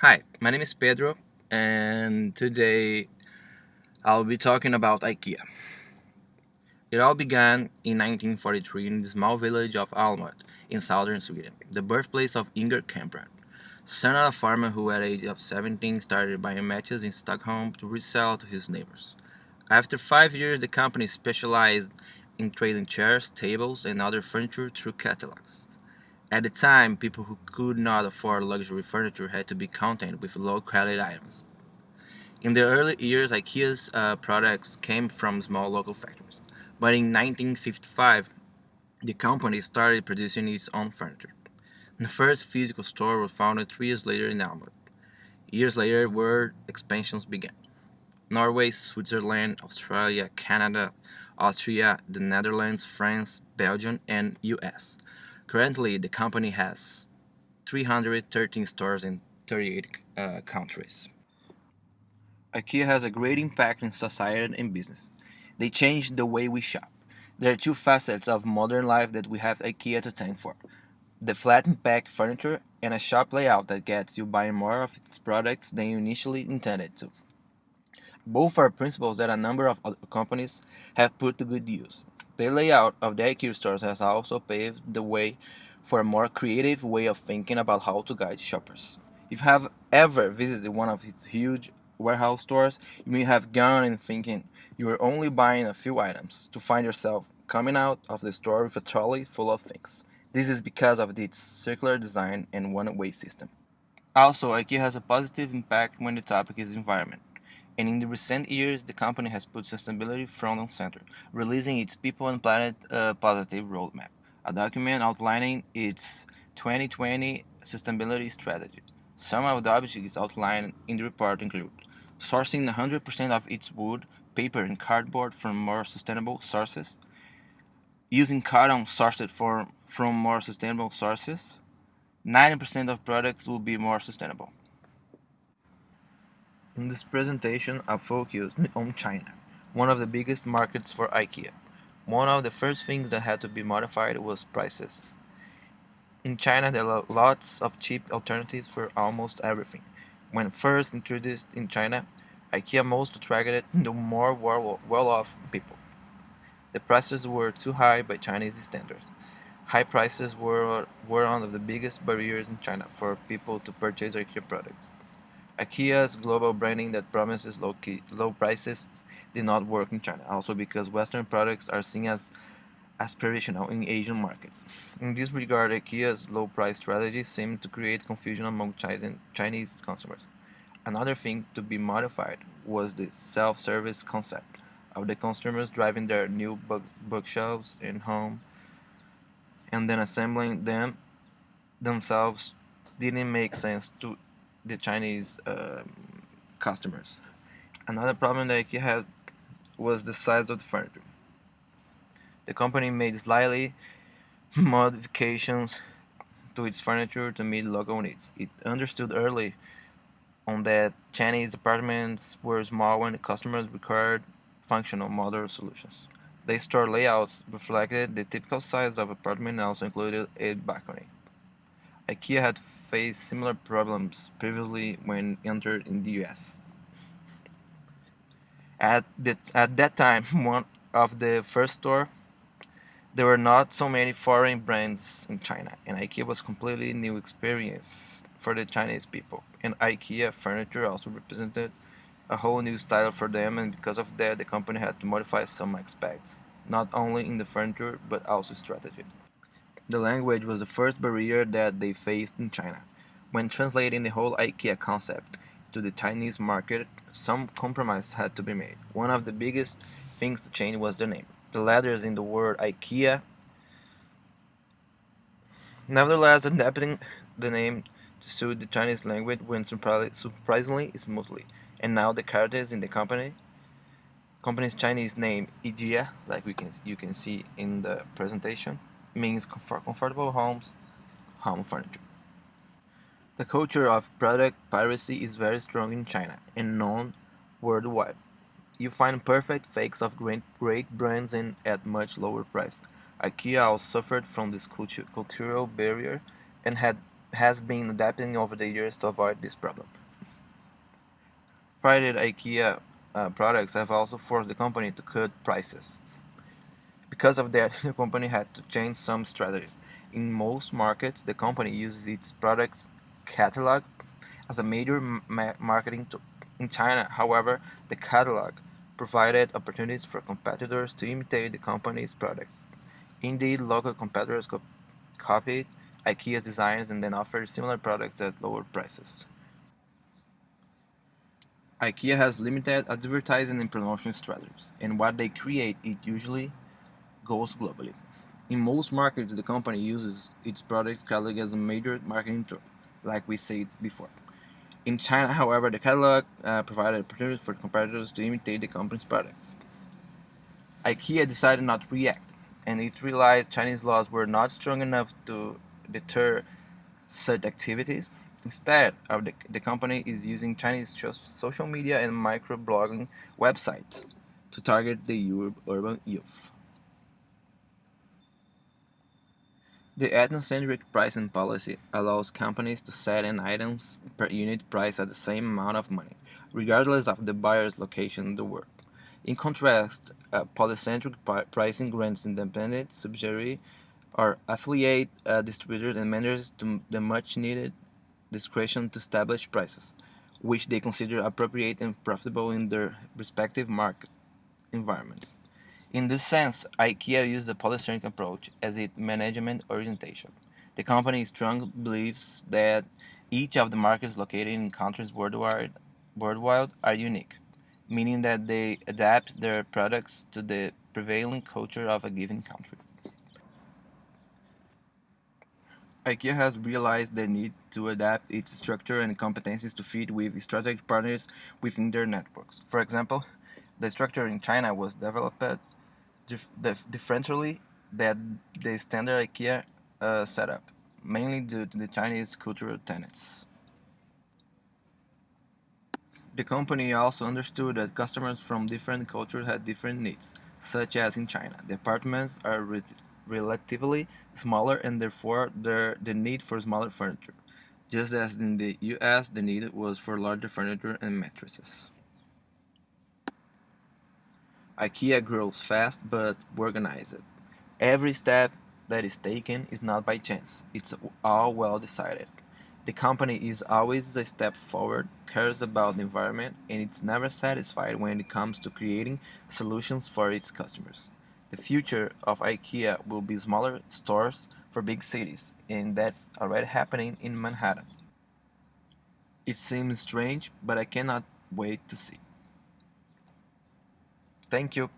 Hi, my name is Pedro, and today I'll be talking about IKEA. It all began in 1943 in the small village of Almut in southern Sweden, the birthplace of Inger Kamprad, son of a farmer who at the age of 17 started buying matches in Stockholm to resell to his neighbors. After 5 years, the company specialized in trading chairs, tables, and other furniture through catalogs. At the time, people who could not afford luxury furniture had to be content with low quality items. In the early years, IKEA's products came from small local factories, but in 1955, the company started producing its own furniture. The first physical store was founded 3 years later in Almut. Years later, where expansions began. Norway, Switzerland, Australia, Canada, Austria, the Netherlands, France, Belgium, and US. Currently, the company has 313 stores in 38 countries. IKEA has a great impact in society and business. They changed the way we shop. There are two facets of modern life that we have IKEA to thank for: the flat and pack furniture and a shop layout that gets you buying more of its products than you initially intended to. Both are principles that a number of other companies have put to good use. The layout of the IKEA stores has also paved the way for a more creative way of thinking about how to guide shoppers. If you have ever visited one of its huge warehouse stores, you may have gone in thinking you were only buying a few items, to find yourself coming out of the store with a trolley full of things. This is because of its circular design and one-way system. Also, IKEA has a positive impact when the topic is environment. And in the recent years, the company has put sustainability front and center, releasing its People and Planet Positive Roadmap, a document outlining its 2020 sustainability strategy. Some of the objectives outlined in the report include sourcing 100% of its wood, paper, and cardboard from more sustainable sources, using cotton sourced from more sustainable sources. 90% of products will be more sustainable. In this presentation, I focused on China, one of the biggest markets for IKEA. One of the first things that had to be modified was prices. In China, there are lots of cheap alternatives for almost everything. When first introduced in China, IKEA most attracted the more well-off people. The prices were too high by Chinese standards. High prices were one of the biggest barriers in China for people to purchase IKEA products. IKEA's global branding that promises low prices did not work in China, also because Western products are seen as aspirational in Asian markets. In this regard, IKEA's low price strategy seemed to create confusion among Chinese consumers. Another thing to be modified was the self service concept of the consumers driving their new bookshelves in home and then assembling them themselves didn't make sense to the Chinese customers. Another problem that IKEA had was the size of the furniture. The company made slightly modifications to its furniture to meet local needs. It understood early on that Chinese apartments were small and customers required functional modern solutions. The store layouts reflected the typical size of apartment and also included a balcony. IKEA had faced similar problems previously when entered in the US. At that time, one of the first store, there were not so many foreign brands in China, and IKEA was completely new experience for the Chinese people. And IKEA furniture also represented a whole new style for them, and because of that, the company had to modify some aspects, not only in the furniture but also strategy. The language was the first barrier that they faced in China. When translating the whole IKEA concept to the Chinese market, some compromise had to be made. One of the biggest things to change was the name. The letters in the word IKEA, nevertheless, adapting the name to suit the Chinese language went surprisingly smoothly. And now the characters in the company's Chinese name, IKEA, like you can see in the presentation, means comfortable homes, home furniture. The culture of product piracy is very strong in China and known worldwide. You find perfect fakes of great brands and at much lower price. IKEA also suffered from this cultural barrier and had has been adapting over the years to avoid this problem. Private IKEA products have also forced the company to cut prices. Because of that, the company had to change some strategies. In most markets, the company uses its products catalog as a major marketing tool. In China, however, the catalog provided opportunities for competitors to imitate the company's products. Indeed, local competitors copied IKEA's designs and then offered similar products at lower prices. IKEA has limited advertising and promotion strategies, and what they create it usually goes globally. In most markets, the company uses its product catalog as a major marketing tool, like we said before. In China, however, the catalog provided opportunities for competitors to imitate the company's products. IKEA decided not to react, and it realized Chinese laws were not strong enough to deter such activities. Instead, the company is using Chinese social media and microblogging websites to target the urban youth. The ethnocentric pricing policy allows companies to set an item's per unit price at the same amount of money, regardless of the buyer's location in the world. In contrast, polycentric pricing grants independent, subsidiary, or affiliate distributors and managers to the much needed discretion to establish prices, which they consider appropriate and profitable in their respective market environments. In this sense, IKEA used the polycentric approach as its management orientation. The company strongly believes that each of the markets located in countries worldwide are unique, meaning that they adapt their products to the prevailing culture of a given country. IKEA has realized the need to adapt its structure and competencies to fit with strategic partners within their networks. For example, the structure in China was developed differently than the standard IKEA setup, mainly due to the Chinese cultural tenets. The company also understood that customers from different cultures had different needs, such as in China. The apartments are relatively smaller and therefore the need for smaller furniture, just as in the US the need was for larger furniture and mattresses. IKEA grows fast but organized. Every step that is taken is not by chance, it's all well decided. The company is always a step forward, cares about the environment, and it's never satisfied when it comes to creating solutions for its customers. The future of IKEA will be smaller stores for big cities, and that's already happening in Manhattan. It seems strange, but I cannot wait to see. Thank you.